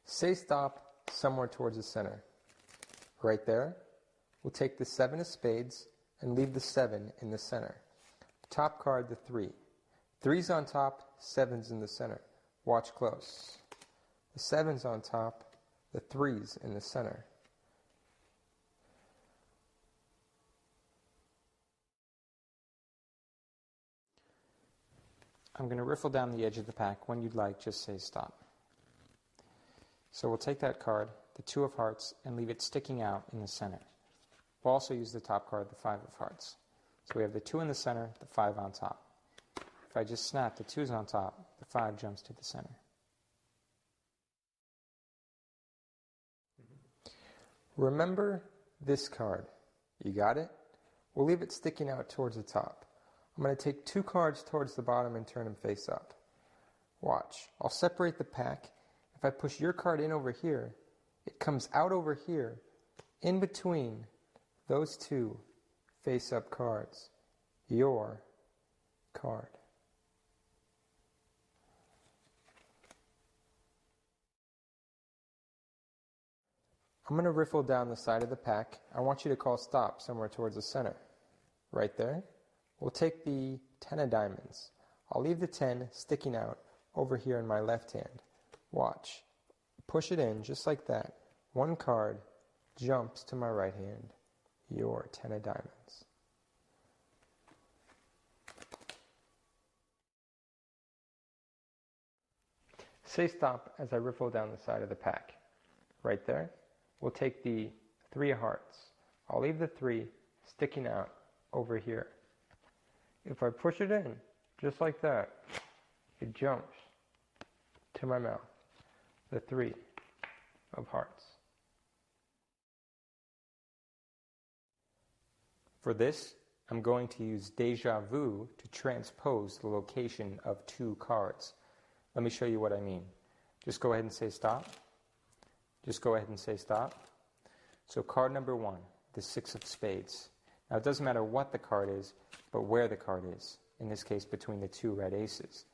Say stop somewhere towards the center. Right there, we'll take the 7 of spades and leave the 7 in the center. Top card, the 3. 3's on top, 7's in the center. Watch close. The 7's on top, the 3's in the center. I'm going to riffle down the edge of the pack. When you'd like, just say stop. So we'll take that card, the 2 of hearts, and leave it sticking out in the center. We'll also use the top card, the 5 of hearts. So we have the 2 in the center, the 5 on top. If I just snap, the 2's on top, the 5 jumps to the center. Remember this card. You got it? We'll leave it sticking out towards the top. I'm going to take 2 cards towards the bottom and turn them face up. Watch. I'll separate the pack. If I push your card in over here, it comes out over here, in between those 2 face-up cards. Your card. I'm going to riffle down the side of the pack. I want you to call stop somewhere towards the center. Right there. We'll take the 10 of diamonds. I'll leave the 10 sticking out over here in my left hand. Watch. Push it in just like that. 1 card jumps to my right hand. Your 10 of diamonds. Say stop as I riffle down the side of the pack. Right there. We'll take the 3 of hearts. I'll leave the 3 sticking out over here. If I push it in, just like that, it jumps to my mouth. The 3 of hearts. For this, I'm going to use déjà vu to transpose the location of 2 cards. Let me show you what I mean. Just go ahead and say stop. Just go ahead and say stop. So card number 1, the 6 of spades. Now it doesn't matter what the card is, but where the card is. In this case, between the 2 red aces.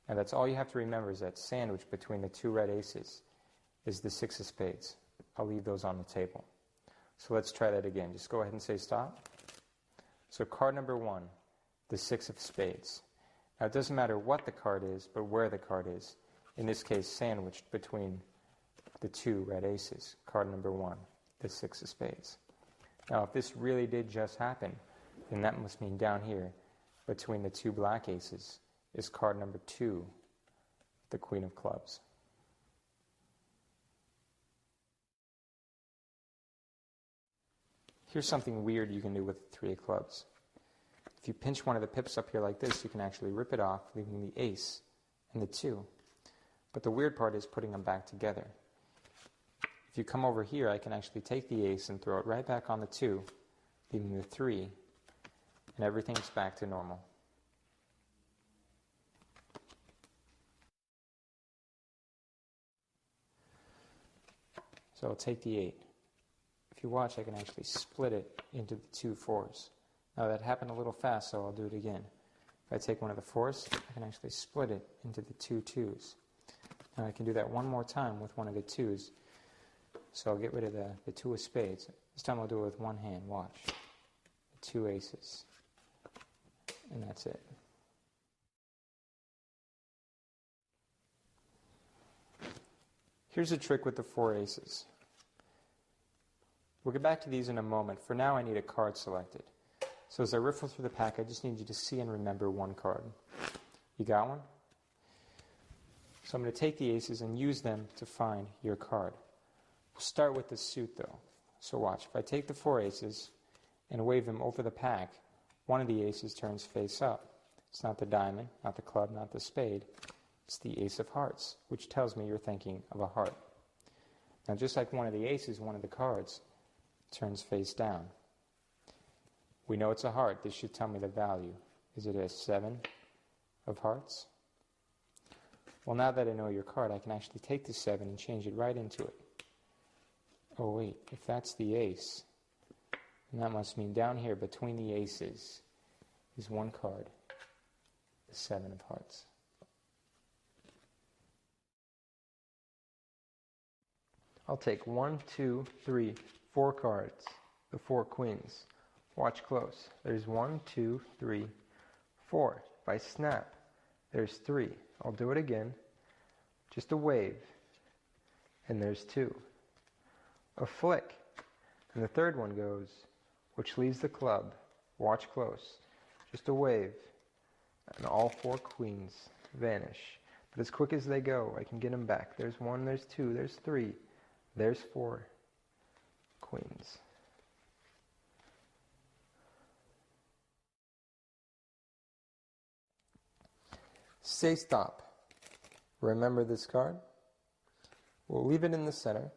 Now that's all you have to remember, is that sandwich between the 2 red aces is the 6 of spades. I'll leave those on the table. So let's try that again. Just go ahead and say stop. So card number 1, the 6 of spades. Now it doesn't matter what the card is, but where the card is. In this case, sandwiched between the 2 red aces. Card number 1, the 6 of spades. Now if this really did just happen, then that must mean down here, between the 2 black aces, is card number 2, the Queen of Clubs. Here's something weird you can do with the 3 of clubs. If you pinch one of the pips up here like this, you can actually rip it off, leaving the ace and the 2. But the weird part is putting them back together. If you come over here, I can actually take the ace and throw it right back on the 2, leaving the 3, and everything's back to normal. So I'll take the 8. If you watch, I can actually split it into the 2 4s. Now that happened a little fast, so I'll do it again. If I take one of the 4s, I can actually split it into the 2 2s. Now I can do that one more time with one of the 2s. So I'll get rid of the 2 of spades. This time I'll do it with one hand. Watch. The 2 aces. And that's it. Here's a trick with the 4 aces. We'll get back to these in a moment. For now, I need a card selected. So as I riffle through the pack, I just need you to see and remember one card. You got one? So I'm going to take the aces and use them to find your card. We'll start with the suit, though. So watch. If I take the 4 aces and wave them over the pack, one of the aces turns face up. It's not the diamond, not the club, not the spade. It's the ace of hearts, which tells me you're thinking of a heart. Now, just like one of the aces, one of the cards turns face down. We know it's a heart. This should tell me the value. Is it a 7 of hearts? Well, now that I know your card, I can actually take the 7 and change it right into it. Oh wait, if that's the ace, then that must mean down here between the aces is one card, the 7 of hearts. I'll take 1, 2, 3, 4 cards, the 4 queens. Watch close. There's 1, 2, 3, 4. If I snap, there's 3. I'll do it again. Just a wave. And there's 2. A flick. And the third one goes, which leaves the club. Watch close. Just a wave. And all 4 queens vanish. But as quick as they go, I can get them back. There's 1, there's 2, there's 3, there's 4 queens. Say stop. Remember this card? We'll leave it in the center.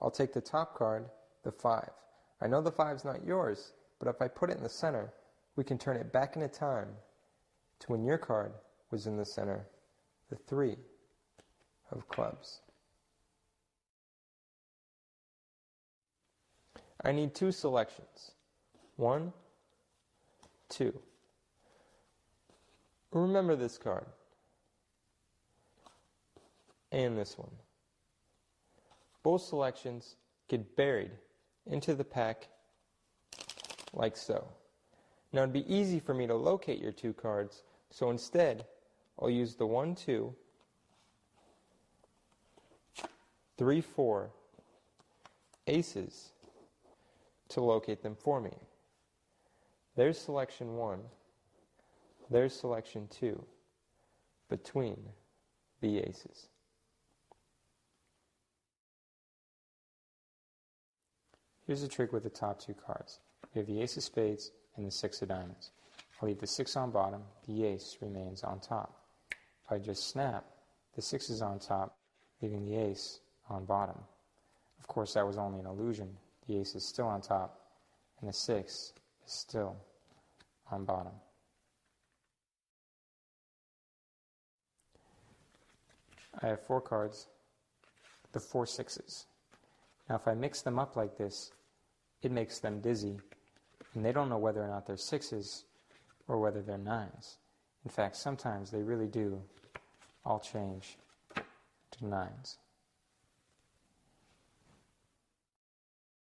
I'll take the top card, the 5. I know the 5's not yours, but if I put it in the center, we can turn it back into time to when your card was in the center, the 3 of clubs. I need 2 selections. 1, 2. Remember this card. And this one. Both selections get buried into the pack like so. Now it'd be easy for me to locate your 2 cards, so instead I'll use the 1, 2, 3, 4 aces to locate them for me. There's selection 1, there's selection 2, between the aces. Here's a trick with the top 2 cards. We have the ace of spades and the 6 of diamonds. I'll leave the 6 on bottom, the ace remains on top. If I just snap, the 6 is on top, leaving the ace on bottom. Of course, that was only an illusion. The ace is still on top, and the 6 is still on bottom. I have 4 cards, the 4 6s. Now if I mix them up like this, it makes them dizzy, and they don't know whether or not they're 6s or whether they're 9s. In fact, sometimes they really do all change to 9s.